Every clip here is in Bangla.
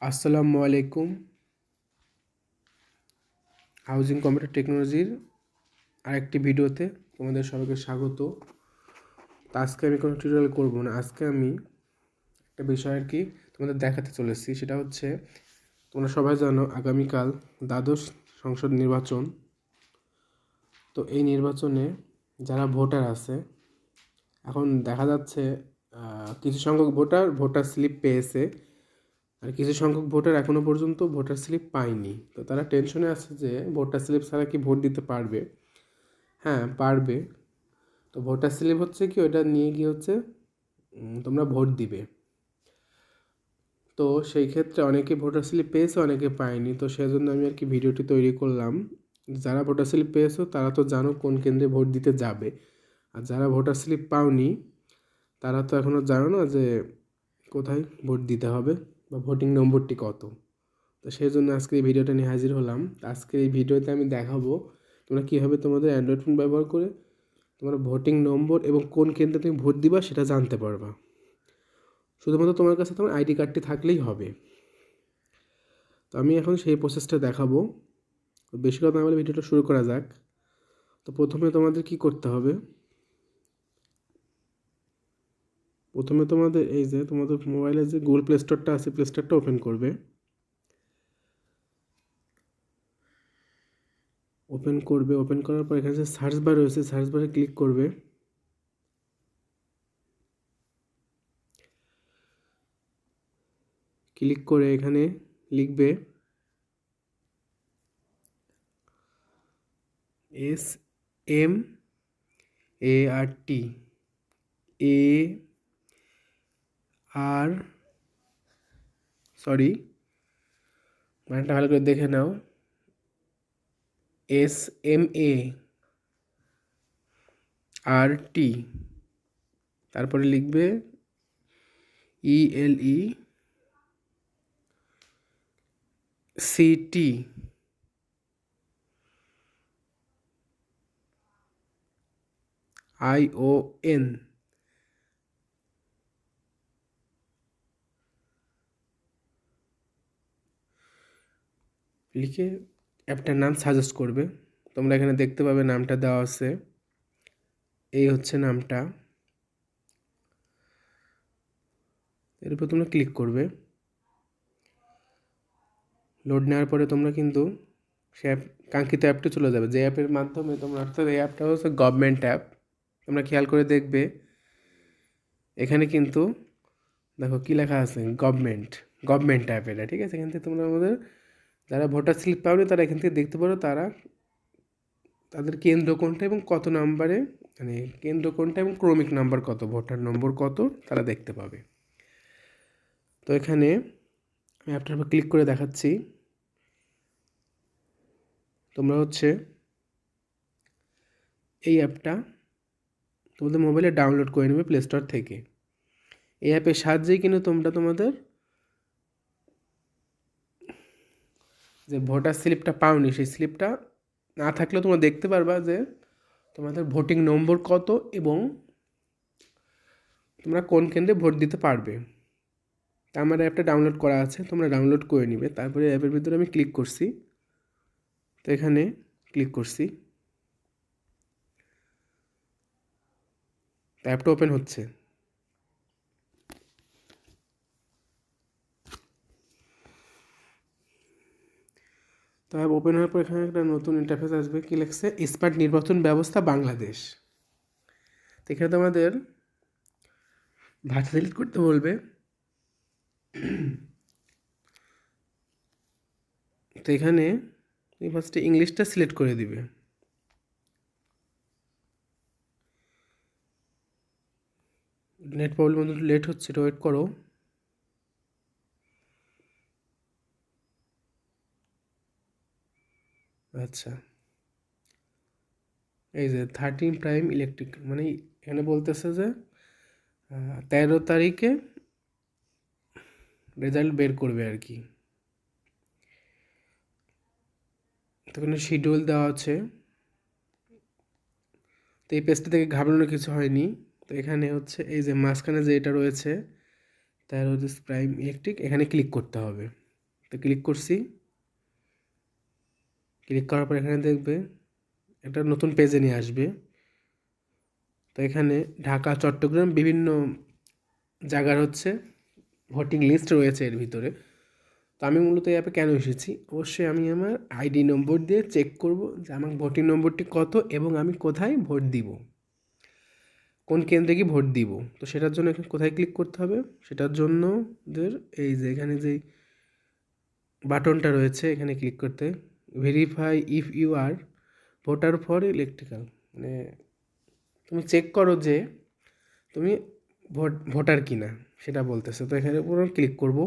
আসসালামু আলাইকুম। হাউজিং কম্পিউটার টেকনোলজির আরেকটি ভিডিওতে তোমাদের সবাইকে স্বাগত। তো আজকে আমি কোনো টিউটোরিয়াল করবো না। আজকে আমি একটা বিষয় আর কি তোমাদের দেখাতে চলেছি। সেটা হচ্ছে, তোমরা সবাই জানো আগামীকাল দ্বাদশ সংসদ নির্বাচন। তো এই নির্বাচনে যারা ভোটার আছে, এখন দেখা যাচ্ছে কিছু সংখ্যক ভোটার স্লিপ পেয়েছে, আর কিছু সংখ্যক ভোটার এখনও পর্যন্ত ভোটার স্লিপ পায়নি। তো তারা টেনশনে আছে যে ভোটার স্লিপ ছাড়া কি ভোট দিতে পারবে। হ্যাঁ, পারবে। তো ভোটার স্লিপ হচ্ছে কি, ওটা নিয়ে গিয়ে হচ্ছে তোমরা ভোট দিবে। তো সেই ক্ষেত্রে অনেকে ভোটার স্লিপ পেয়েছে, অনেকে পায়নি। তো সেজন্য আমি আর কি ভিডিওটি তৈরি করলাম। যারা ভোটার স্লিপ পেয়েছো তারা তো জানো কোন কেন্দ্রে ভোট দিতে যাবে, আর যারা ভোটার স্লিপ পাওনি তারা তো এখনও জানো না যে কোথায় ভোট দিতে হবে বা ভোটিং নম্বরটি কত। তো সেই জন্য আজকে এই ভিডিওটা নিয়ে হাজির হলাম। আজকে এই ভিডিওতে আমি দেখাবো তোমরা কীভাবে তোমাদের অ্যান্ড্রয়েড ফোন ব্যবহার করে তোমার ভোটিং নম্বর এবং কোন কেন্দ্রে তুমি ভোট দিবা সেটা জানতে পারবা। শুধুমাত্র তোমার কাছে তোমার আইডি কার্ডটি থাকলেই হবে। তো আমি এখন সেই প্রসেসটা দেখাবো। তো বেশি কথা না বলে ভিডিওটা শুরু করা যাক। তো প্রথমে তোমাদের কি করতে হবে, প্রথমে তোমাদের এই যে তোমাদের মোবাইলে যে গুগল প্লে স্টোরটা আছে, প্লে স্টোরটা ওপেন করবে। ওপেন করার পর এখানে যে সার্চ বার রয়েছে, সার্চ বারে ক্লিক করবে। ক্লিক করে এখানে লিখবে SMART মানটা ভালো করে দেখে নাও। SMART, তারপরে লিখবে ELECTION। লিখে অ্যাপটার নাম সাজেস্ট করবে। তোমরা এখানে দেখতে পাবে নামটা দেওয়া আছে, এই হচ্ছে নামটা। এর উপর তোমরা ক্লিক করবে। লোড নেওয়ার পরে তোমরা কিন্তু সে কাঙ্ক্ষিত অ্যাপটি চলে যাবে, যে অ্যাপের মাধ্যমে তোমরা, অর্থাৎ এই অ্যাপটা হচ্ছে গভর্নমেন্ট অ্যাপ। তোমরা খেয়াল করে দেখবে এখানে কিন্তু দেখো কী লেখা আছে, গভর্নমেন্ট অ্যাপ এটা, ঠিক আছে। এখান থেকে তোমরা আমাদের যারা ভোটার স্লিপ পাওনি তারা এখান থেকে দেখতে পারো তাদের কেন্দ্র কোনটা এবং কত নাম্বারে, মানে কেন্দ্র কোনটা এবং ক্রমিক নাম্বার কত, ভোটার নম্বর কত, তারা দেখতে পাবে। তো এখানে আমি অ্যাপটার উপর ক্লিক করে দেখাচ্ছি। তোমরা হচ্ছে এই অ্যাপটা তোমাদের মোবাইলে ডাউনলোড করে নেবে প্লে স্টোর থেকে। এই অ্যাপের সাহায্যেই কিন্তু তোমরা তোমাদের যে ভোটার স্লিপটা পাওনি, সেই স্লিপটা না থাকলেও তোমরা দেখতে পারবা যে তোমাদের ভোটিং নম্বর কত এবং তোমরা কোন কেন্দ্রে ভোট দিতে পারবে। তা আমার অ্যাপটা ডাউনলোড করা আছে, তোমরা ডাউনলোড করে নিবে। তারপরে অ্যাপের ভিতরে আমি ক্লিক করছি। তো এখানে ক্লিক করছি, তো অ্যাপটা ওপেন হচ্ছে। তো অ্যাপ ওপেন হওয়ার পর এখানে একটা নতুন ইন্টারফেস আসবে। কী লিখছে, স্মার্ট নির্বাচন ব্যবস্থা বাংলাদেশ। তো এখানে তোমাদের ভাষা সিলেক্ট করতে বলবে। তো এখানে তুমি ফার্স্টে ইংলিশটা সিলেক্ট করে দিবে। নেট প্রবলেম একটু লেট হচ্ছে, এটা ওয়েট করো। আচ্ছা, এই যে 13 প্রাইম ইলেকট্রিক, মানে এখানে বলতেছে যে 13 তারিখে রেজাল্ট বের করবে আর কি। তো এখানে শিডিউল দেওয়া আছে। তো এই পেজটা থেকে ঘাবড়ানোর কিছু হয়নি। তো এখানে হচ্ছে এই যে মাঝখানে যে এটা রয়েছে 13 প্রাইম ইলেকট্রিক, এখানে ক্লিক করতে হবে। তো ক্লিক করছি। ক্লিক করার পর এখানে দেখবে একটা নতুন পেজে নিয়ে আসবে। তো এখানে ঢাকা, চট্টগ্রাম বিভিন্ন জায়গার হচ্ছে ভোটিং লিস্ট রয়েছে এর ভিতরে। তো আমি মূলত এই অ্যাপে কেন এসেছি, অবশ্যই আমি আমার আইডি নম্বর দিয়ে চেক করব যে আমার ভোটিং নম্বরটি কত এবং আমি কোথায় ভোট দিব, কোন কেন্দ্রে কি ভোট দিব। তো সেটার জন্য এখানে কোথায় ক্লিক করতে হবে, সেটার জন্য এই যে এখানে যেই বাটনটা রয়েছে এখানে ক্লিক করতে, verify if you are voter for electrical, মানে তুমি চেক করো যে তুমি ভোটার কিনা সেটা বলতেছে। তো এখানে পুরো ক্লিক করব।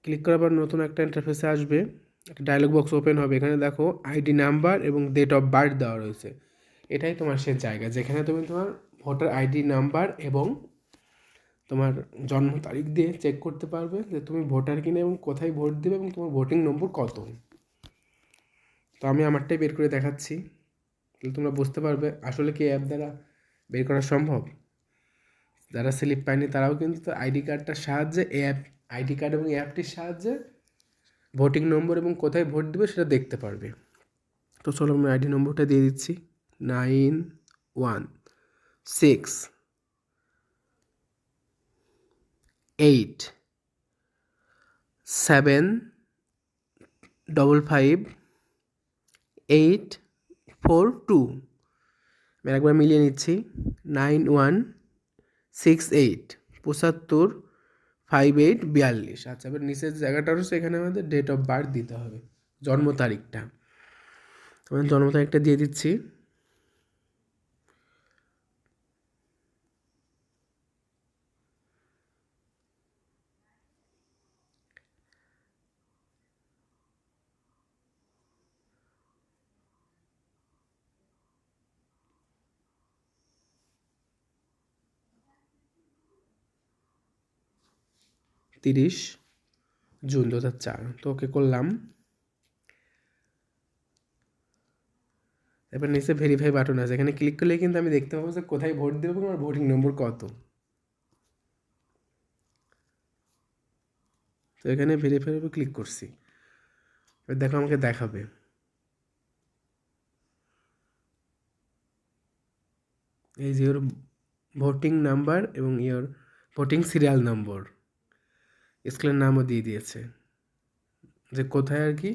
ক্লিক করার পর নতুন একটা ইন্টারফেসে আসবে, একটা ডায়লগ বক্স ওপেন হবে। এখানে দেখো আইডি নাম্বার এবং ডেট অফ বার্থ দেওয়া রয়েছে। এটাই তোমার সে জায়গা যেখানে তুমি তোমার ভোটার আইডি নাম্বার এবং তোমার জন্ম তারিখ দিয়ে চেক করতে পারবে যে তুমি ভোটার কিনা এবং কোথায় ভোট দেবে এবং তোমার ভোটিং নম্বর কত। তো আমি আমারটাই বের করে দেখাচ্ছি, তাহলে তোমরা বুঝতে পারবে আসলে কি অ্যাপ দ্বারা বের করা সম্ভব। যারা স্লিপ পায়নি তারাও কিন্তু আইডি কার্ডটার সাহায্যে আইডি কার্ড এবং অ্যাপটির সাহায্যে ভোটিং নম্বর এবং কোথায় ভোট দেবে সেটা দেখতে পারবে। তো চলো আমি আইডি নম্বরটা দিয়ে দিচ্ছি, 9168755842। আমি একবার মিলিয়ে নিচ্ছি, 9168755842। আচ্ছা, এবার নিচের জায়গাটা রয়েছে এখানে আমাদের ডেট অফ বার্থ দিতে হবে, জন্ম তারিখটা। আমি জন্ম তারিখটা দিয়ে দিচ্ছি। তিরিশ জুন 2004। তো ওকে করলাম। এবার নিচে ভেরিফাই বাটন আছে, এখানে ক্লিক করলে কিন্তু আমি দেখতে পাবো যে কোথায় ভোট দেবো এবং আমার ভোটিং নম্বর কত। তো এখানে ভেরিফাইয়ের উপর ক্লিক করছি। এবার দেখো আমাকে দেখাবে এই যে ওর ভোটিং নাম্বার এবং ভোটিং সিরিয়াল নম্বর, স্কুলের নামও দিয়ে দিয়েছে যে কোথায় আর কি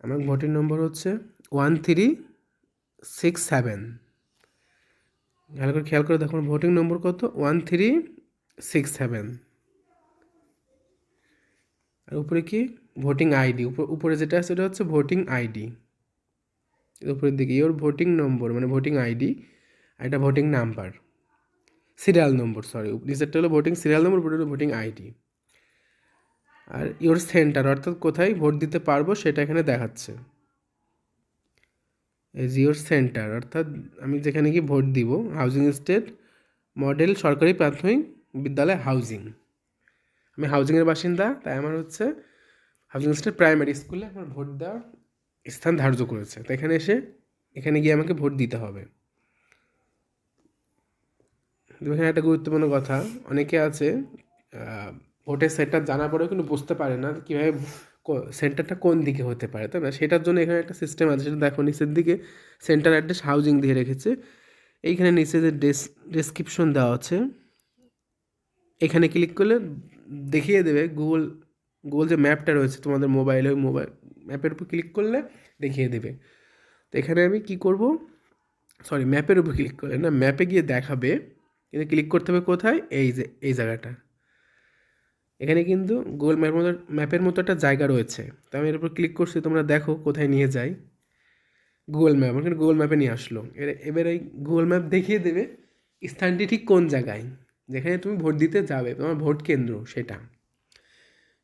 আমার ভোটিং নম্বর হচ্ছে 1367। খেয়াল করে দেখো ভোটিং নম্বর কত, 1367। আর উপরে কি ভোটিং আইডি, উপরে যেটা আছে সেটা হচ্ছে ভোটিং আইডি। উপরের দিকে ইওর ভোটিং নম্বর মানে ভোটিং আইডি, আর এটা voting number serial number, sorry নিচেরটা হলো ভোটিং সিরিয়াল নম্বর, উপরে হলো ভোটিং আইডি। আর ইওর সেন্টার অর্থাৎ কোথায় ভোট দিতে পারবো সেটা এখানে দেখাচ্ছে। এই ইওর সেন্টার অর্থাৎ আমি যেখানে কি ভোট দিব, হাউজিং স্টেট মডেল সরকারি প্রাথমিক বিদ্যালয় হাউজিং। আমি হাউজিংয়ের বাসিন্দা, তাই আমার হচ্ছে হাউজিং স্টেট প্রাইমারি স্কুলে আমার ভোট দেওয়ার স্থান ধার্য করেছে। তো এখানে গিয়ে আমাকে ভোট দিতে হবে। এখানে একটা গুরুত্বপূর্ণ কথা, অনেকে আছে ভোটের সেন্টার জানার পরেও কিন্তু বুঝতে পারে না কীভাবে সেন্টারটা কোন দিকে হতে পারে, তাই না? সেটার জন্য এখানে একটা সিস্টেম আছে, সেটা দেখো নিচের দিকে সেন্টার অ্যাড্রেস হাউজিং দিয়ে রেখেছে। এইখানে নিচে যে ডেসক্রিপশন দেওয়া আছে এখানে ক্লিক করলে দেখিয়ে দেবে গুগল যে ম্যাপটা রয়েছে তোমাদের মোবাইলে, ওই মোবাইল ম্যাপের উপর ক্লিক করলে দেখিয়ে দেবে। তো এখানে আমি কি করব, সরি ম্যাপের উপর ক্লিক করলে না, ম্যাপে গিয়ে দেখাবে, কিন্তু ক্লিক করতে হবে কোথায়, এই যে এই জায়গাটা। এখানে কিন্তু গুগল ম্যাপের মতো একটা জায়গা রয়েছে। তো আমি এর উপর ক্লিক করছি, তোমরা দেখো কোথায় নিয়ে যাই। গুগল ম্যাপ, এখানে গুগল ম্যাপে নিয়ে আসলো। এবার এই গুগল ম্যাপ দেখিয়ে দেবে স্থানটি ঠিক কোন জায়গায়, যেখানে তুমি ভোট দিতে যাবে, তোমার ভোট কেন্দ্র সেটা,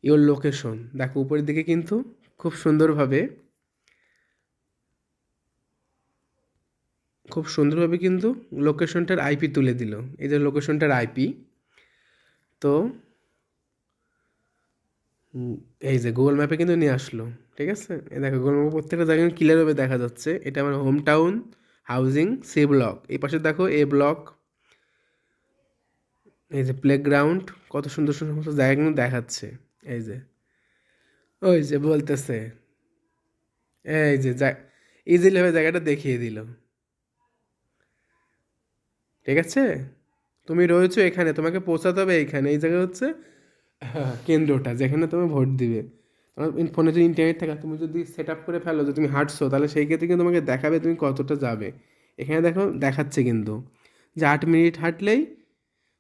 ইওর লোকেশন। দেখো উপরের দিকে কিন্তু খুব সুন্দরভাবে কিন্তু লোকেশনটার আইপি তুলে দিল। এই যে লোকেশনটার আইপি, তো এই যে গুগল ম্যাপে কিন্তু নিয়ে আসলো। ঠিক আছে, এই দেখো গুগল ম্যাপে প্রত্যেকটা জায়গায় ক্লিয়ারভাবে দেখা যাচ্ছে এটা আমার home town housing C block. এই পাশে দেখো এ ব্লক, এই যে প্লেগ্রাউন্ড, কত সুন্দর সুন্দর সমস্ত জায়গা কিন্তু দেখাচ্ছে। এই যে ওই যে বলতেছে, এই যে ইজিলি ভাবে জায়গাটা দেখিয়ে দিল। ঠিক আছে, তুমি রয়েছো এখানে, তোমাকে পৌঁছাতে হবে এইখানে, এই জায়গা হচ্ছে কেন্দ্রটা যেখানে তুমি ভোট দিবে। তোমার ফোনে যদি ইন্টারনেট থাকে, তুমি যদি সেট আপ করে ফেলো যে তুমি হাঁটছো, তাহলে সেই ক্ষেত্রে কিন্তু তোমাকে দেখাবে তুমি কতটা যাবে। এখানে দেখো দেখাচ্ছে কিন্তু যে 8 মিনিট হাঁটলেই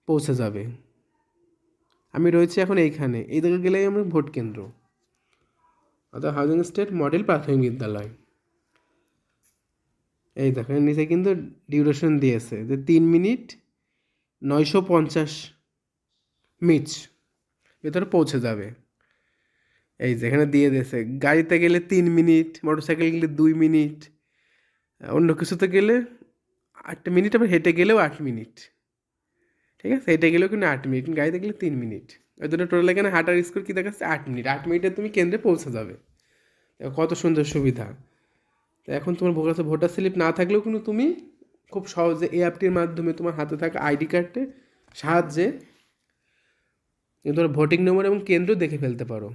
পৌঁছে যাবে। আমি রয়েছি এখন এইখানে, এই জায়গায় গেলেই আমার ভোট কেন্দ্র, অর্থাৎ হাউজিং স্টেট মডেল প্রাথমিক বিদ্যালয়। এই দেখো এর নিচে কিন্তু ডিউরেশন দিয়েছে যে 3 মিনিট 950 মিনিট ভেতরে পৌঁছে যাবে। এই যেখানে দিয়ে দিয়েছে গাড়িতে গেলে 3 মিনিট, মোটরসাইকেল গেলে 2 মিনিট, অন্য কিছুতে গেলে 8 মিনিট, আবার হেঁটে গেলেও 8 মিনিট। ঠিক আছে, হেঁটে গেলেও কিন্তু 8 মিনিট, গাড়িতে গেলে 3 মিনিট। ওই জন্য টোটাল এখানে হাঁটার স্কোর কী দেখাচ্ছে? 8 মিনিট। 8 মিনিটে তুমি কেন্দ্রে পৌঁছে যাবে। কত সুন্দর সুবিধা। তো এখন তোমার কাছে ভোটার স্লিপ না থাকলেও কিন্তু তুমি খুব সহজে এই অ্যাপটির মাধ্যমে তোমার হাতে থাকা আইডি কার্ডের সাহায্যে কিন্তু তোমার ভোটিং নম্বর এবং কেন্দ্র দেখে ফেলতে পারো।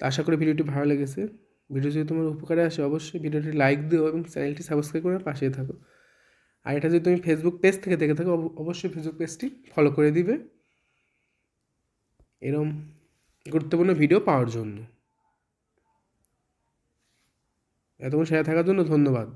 তো আশা করি ভিডিওটি ভালো লেগেছে। ভিডিও যদি তোমার উপকারে আসে অবশ্যই ভিডিওটি লাইক দিও এবং চ্যানেলটি সাবস্ক্রাইব করে পাশেই থাকো। আর এটা যদি তুমি ফেসবুক পেজ থেকে দেখে থাকো অবশ্যই ফেসবুক পেজটি ফলো করে দিবে এরকম গুরুত্বপূর্ণ ভিডিও পাওয়ার জন্য। এতক্ষণ সাথে থাকার জন্য ধন্যবাদ।